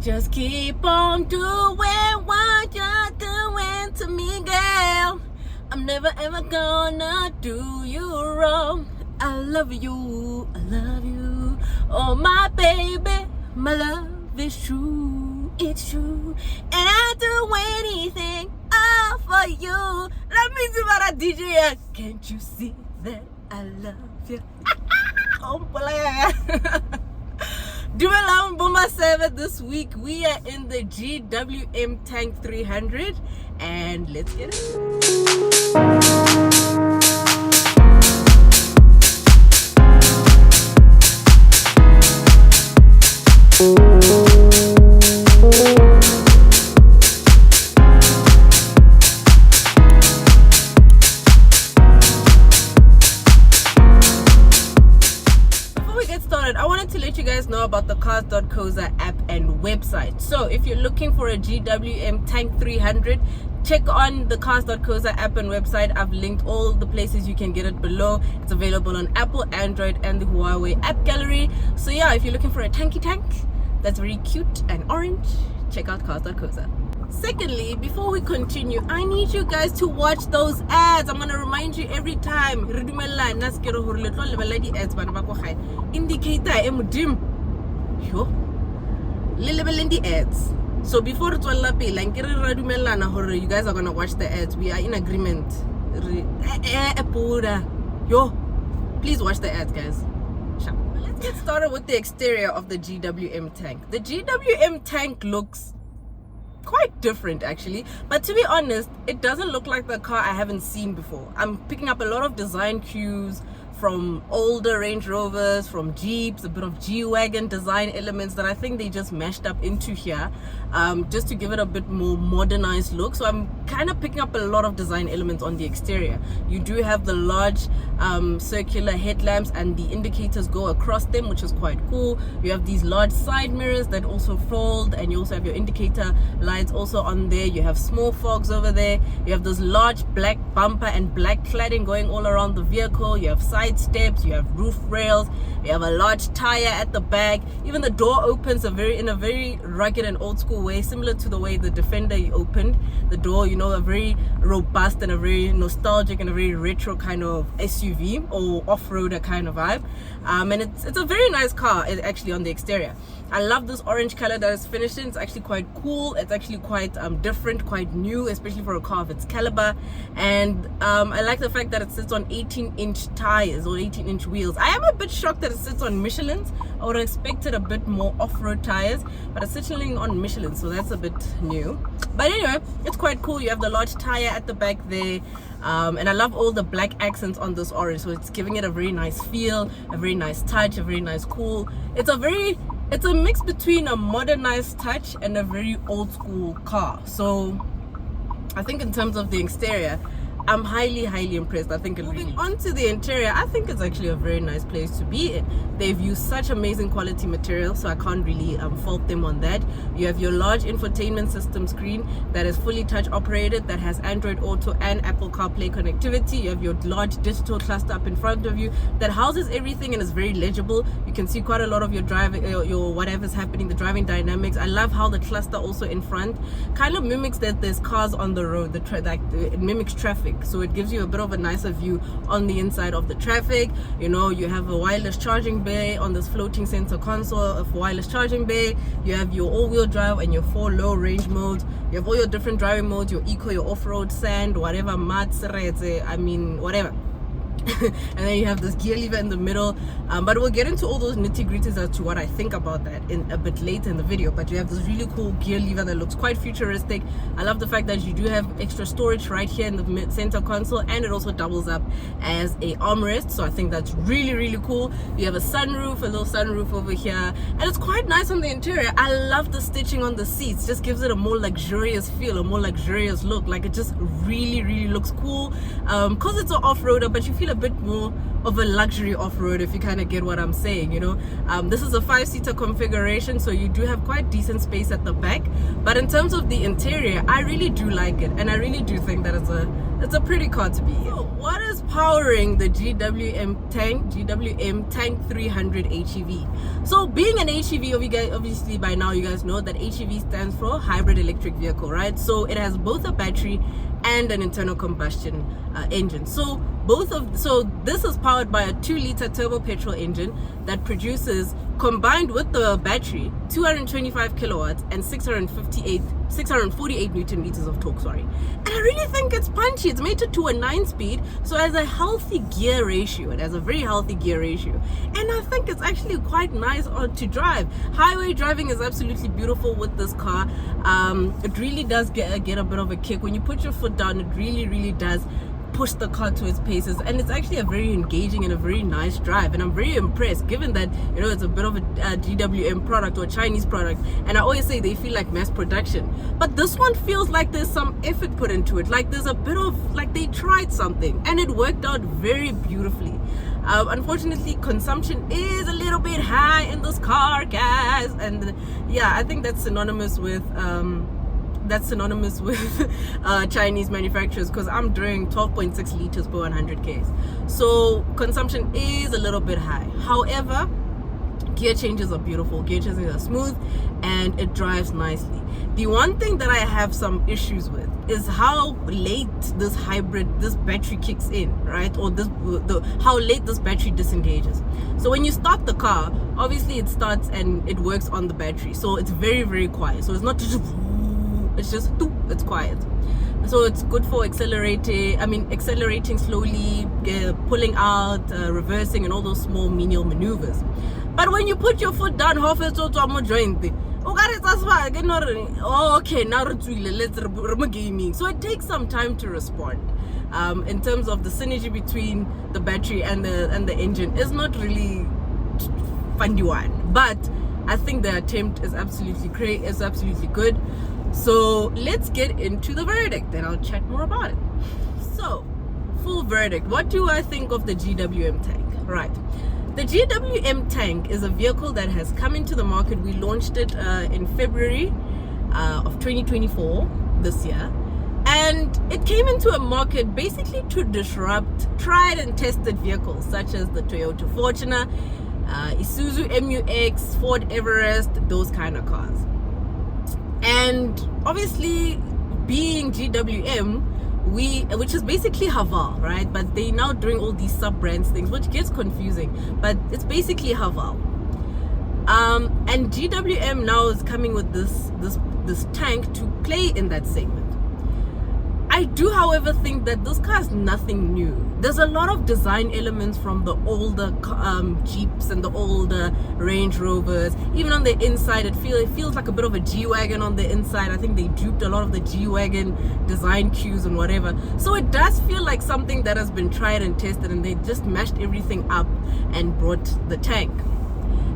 Just keep on doing what you're doing to me, girl. I'm never ever gonna do you wrong. I love you, I love you. Oh my baby, my love is true, it's true. And I'll do anything all for you. Let me see what I DJ. Can't you see that I love you? Oh boy. GWM maseve this week. We are in the GWM Tank 300 and let's get it. I wanted to let you guys know about the cars.coza app and website. So if you're looking for a GWM Tank 300, check on the cars.coza app and website. I've linked all the places you can get it below. It's available on Apple, Android, and the Huawei App Gallery. So yeah, if you're looking for a tanky tank that's very cute and orange, check out cars.coza. Secondly, before we continue, I need you guys to watch those ads. I'm gonna remind you every time. Indicator emudim. Yo. Lelebel in the ads. So before it's all up, you guys are gonna watch the ads. We are in agreement. Yo. Please watch the ads, guys. Let's get started with the exterior of the GWM tank. The GWM tank looks quite different actually, but to be honest, it doesn't look like the car I haven't seen before. I'm picking up a lot of design cues from older Range Rovers, from Jeeps, a bit of G-Wagon design elements that I think they just mashed up into here, just to give it a bit more modernized look. So I'm kind of picking up a lot of design elements on the exterior. You do have the large circular headlamps and the indicators go across them, which is quite cool. You have these large side mirrors that also fold, and you also have your indicator lights also on there. You have small fogs over there. You have this large black bumper and black cladding going all around the vehicle. You have side steps, you have roof rails, you have a large tire at the back. Even the door opens in a very rugged and old school way, similar to the way the Defender opened the door, you know, a very robust and a very nostalgic and a very retro kind of SUV or off-roader kind of vibe. And it's a very nice car actually on the exterior. I love this orange color that is finished in. It's actually quite cool. It's actually quite different, quite new, especially for a car of its caliber. And I like the fact that it sits on 18-inch tires or 18-inch wheels. I am a bit shocked that it sits on Michelin's. I would have expected a bit more off-road tires, but it's sitting on Michelin, so that's a bit new. But anyway, it's quite cool. You have the large tire at the back there. And I love all the black accents on this orange, so it's giving it a very nice feel, a very nice touch, a very nice cool. It's a mix between a modernized touch and a very old school car. So I think in terms of the exterior, I'm highly impressed. I think moving on to the interior, I think it's actually a very nice place to be in. They've used such amazing quality material, so I can't really fault them on that. You have your large infotainment system screen that is fully touch operated, that has Android Auto and Apple CarPlay connectivity. You have your large digital cluster up in front of you that houses everything and is very legible. You can see quite a lot of your driving, your whatever's happening, the driving dynamics. I love how the cluster also in front kind of mimics that there's cars on the road. It mimics traffic. So it gives you a bit of a nicer view on the inside of the traffic. You know, you have a wireless charging bay on this floating center console of wireless charging bay. You have your all-wheel drive and your 4 low range modes. You have all your different driving modes, your eco, your off-road, sand, whatever, whatever. And then you have this gear lever in the middle, but we'll get into all those nitty-gritties as to what I think about that in a bit later in the video. But you have this really cool gear lever that looks quite futuristic. I love the fact that you do have extra storage right here in the center console, and it also doubles up as a armrest, so I think that's really cool. You have a sunroof, a little sunroof over here, and it's quite nice on the interior. I love the stitching on the seats. Just gives it a more luxurious feel, a more luxurious look. Like, it just really looks cool, because it's an off-roader, but you feel a bit more of a luxury off-road, if you kind of get what I'm saying, you know. This is a 5-seater configuration, so you do have quite decent space at the back, but in terms of the interior, I really do like it, and I really do think that it's a pretty car to be in. So what is powering the GWM Tank 300 HEV? So being an HEV, obviously by now you guys know that HEV stands for hybrid electric vehicle, right? So it has both a battery and an internal combustion engine. So this is powered by a 2-liter turbo petrol engine that produces, combined with the battery, 225 kilowatts and 648 newton meters of torque, sorry. And I really think it's punchy. It's mated to a 9-speed, so it has a healthy gear ratio. It has a very healthy gear ratio, and I think it's actually quite nice to drive. Highway driving is absolutely beautiful with this car. It really does get a bit of a kick when you put your foot down. It really does push the car to its paces, and it's actually a very engaging and a very nice drive, and I'm very impressed, given that, you know, it's a bit of a GWM product or a Chinese product, and I always say they feel like mass production, but this one feels like there's some effort put into it, like there's a bit of, like, they tried something and it worked out very beautifully. Unfortunately, consumption is a little bit high in this car, guys, and yeah, I think that's synonymous with Chinese manufacturers, because I'm doing 12.6 liters per 100 k's, so consumption is a little bit high. However, gear changes are beautiful, gear changes are smooth, and it drives nicely. The one thing that I have some issues with is how late this battery kicks in, right? Or how late this battery disengages. So when you start the car, obviously it starts and it works on the battery, so it's very quiet. So it's not just, it's quiet. So it's good for accelerating slowly, pulling out, reversing, and all those small menial maneuvers. But when you put your foot down, okay, now let's gaming. So it takes some time to respond. In terms of the synergy between the battery and the engine, is not really fun one, but I think the attempt is absolutely great. It's absolutely good. So let's get into the verdict, then I'll chat more about it. So, full verdict. What do I think of the GWM tank? Right. The GWM tank is a vehicle that has come into the market. We launched it in February of 2024, this year. And it came into a market basically to disrupt tried and tested vehicles such as the Toyota Fortuner, Isuzu MU-X, Ford Everest, those kind of cars. And obviously, being GWM, which is basically Haval, right? But they now doing all these sub-brands things, which gets confusing. But it's basically Haval. And GWM now is coming with this tank to play in that segment. I do, however, think that this car is nothing new. There's a lot of design elements from the older Jeeps and the older Range Rovers. Even on the inside, it feels like a bit of a G-Wagon on the inside. I think they duped a lot of the G-Wagon design cues and whatever. So it does feel like something that has been tried and tested, and they just mashed everything up and brought the tank.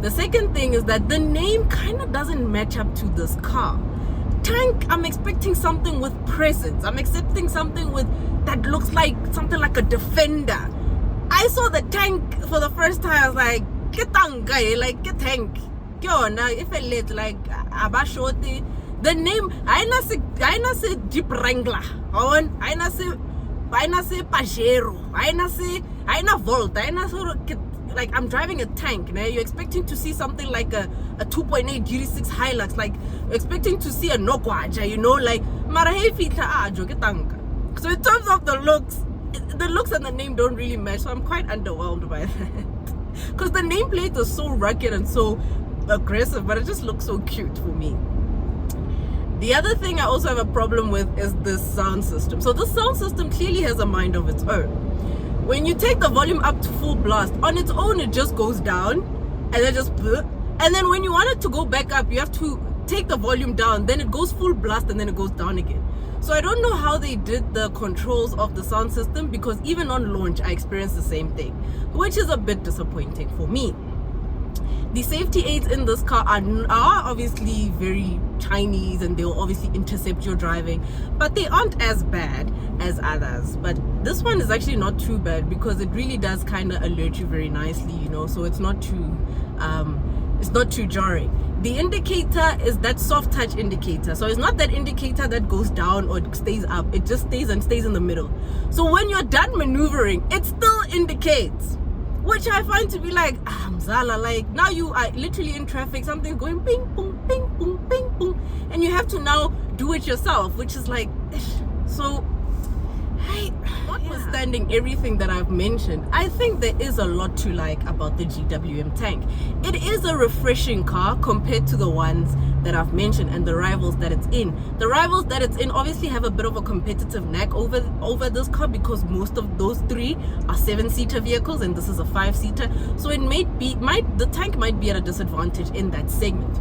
The second thing is that the name kind of doesn't match up to this car. Tank, I'm expecting something with presence. I'm expecting something that looks like something like a Defender. I saw the tank for the first time. I was like, get tank, like get tank. If it lit like Abashoti, the name I say Jeep Wrangler. I say Pajero. I say Volt. Like I'm driving a tank. You know? You're expecting to see something like a 2.8 GD6 Hilux, like you're expecting to see a Nokwaja, you know, like so in terms of the looks and the name don't really match, so I'm quite underwhelmed by that. Because the nameplate is so rugged and so aggressive, but it just looks so cute for me. The other thing I also have a problem with is this sound system. So this sound system clearly has a mind of its own. When you take the volume up to full blast, on its own it just goes down, and then and then when you want it to go back up, you have to take the volume down, then it goes full blast, and then it goes down again. So I don't know how they did the controls of the sound system, because even on launch I experienced the same thing, which is a bit disappointing for me. The safety aids in this car are obviously very Chinese, and they'll obviously intercept your driving, but they aren't as bad as others. But this one is actually not too bad because it really does kind of alert you very nicely, you know, so it's not too jarring. The indicator is that soft touch indicator, so it's not that indicator that goes down or stays up. It just stays in the middle. So when you're done maneuvering, it still indicates, which I find to be like, Mzala, like now you are literally in traffic, something's going ping boom ping boom ping boom, and you have to now do it yourself, which is like, so hey, notwithstanding everything that I've mentioned, I think there is a lot to like about the GWM tank. It is a refreshing car compared to the ones that I've mentioned and the rivals that it's in. The rivals that it's in obviously have a bit of a competitive knack over this car because most of those three are 7-seater vehicles and this is a 5-seater. So it the tank might be at a disadvantage in that segment.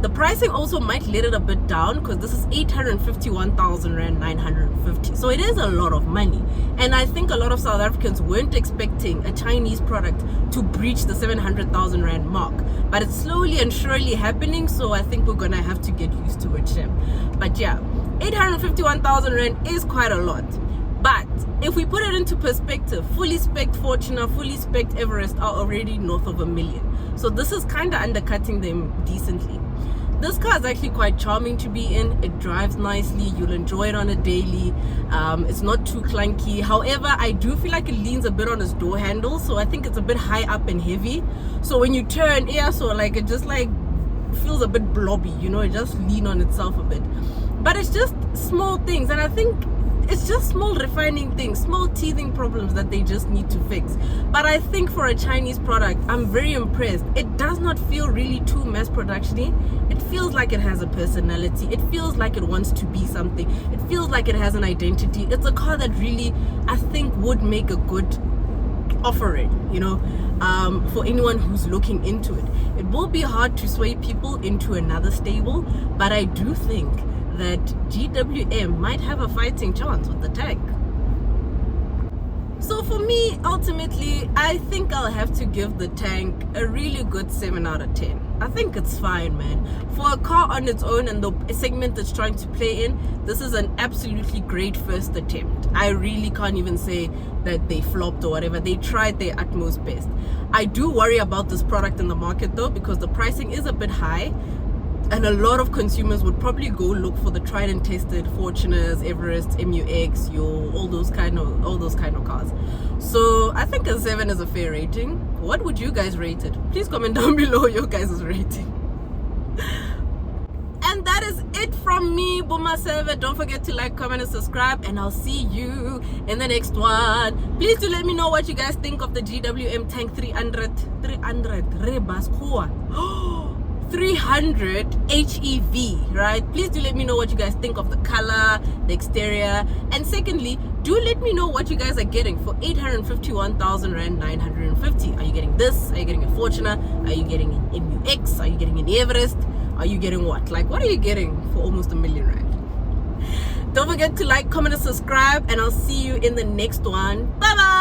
The pricing also might let it a bit down because this is 851,000 Rand 950. So it is a lot of money. And I think a lot of South Africans weren't expecting a Chinese product to breach the 700,000 Rand mark. But it's slowly and surely happening. So I think we're going to have to get used to it, Shem. But yeah, 851,000 Rand is quite a lot. But if we put it into perspective, fully spec'd Fortuner, fully spec'd Everest are already north of $1 million. So this is kind of undercutting them decently. This car is actually quite charming to be in. It drives nicely. You'll enjoy it on a daily. It's not too clunky. However, I do feel like it leans a bit on its door handle. So I think it's a bit high up and heavy. So when you turn, so like it just like feels a bit blobby, you know, it just lean on itself a bit. But it's just small things. And I think it's just small refining things, small teething problems that they just need to fix. But I think for a Chinese product, I'm very impressed. It does not feel really too mass production-y. It feels like it has a personality. It feels like it wants to be something. It feels like it has an identity. It's a car that really, I think, would make a good offering, you know, for anyone who's looking into it. It will be hard to sway people into another stable, but I do think that GWM might have a fighting chance with the tank. So for me, ultimately, I think I'll have to give the tank a really good 7 out of 10. I think it's fine, man. For a car on its own and the segment it's trying to play in, this is an absolutely great first attempt. I really can't even say that they flopped or whatever. They tried their utmost best. I do worry about this product in the market though, because the pricing is a bit high. And a lot of consumers would probably go look for the tried and tested Fortuners, Everest, MUX, all those kind of cars. So I think a 7 is a fair rating. What would you guys rate it? Please comment down below your guys' rating. And that is it from me, maseve. Don't forget to like, comment, and subscribe, and I'll see you in the next one. Please do let me know what you guys think of the GWM Tank 300 HEV, right? Please do let me know what you guys think of the color, the exterior, and secondly, do let me know what you guys are getting for 851,000 Rand 950. Are you getting this? Are you getting a Fortuner? Are you getting an MUX? Are you getting an Everest? Are you getting what? Like, what are you getting for almost $1 million Rand? Don't forget to like, comment, and subscribe, and I'll see you in the next one. Bye bye.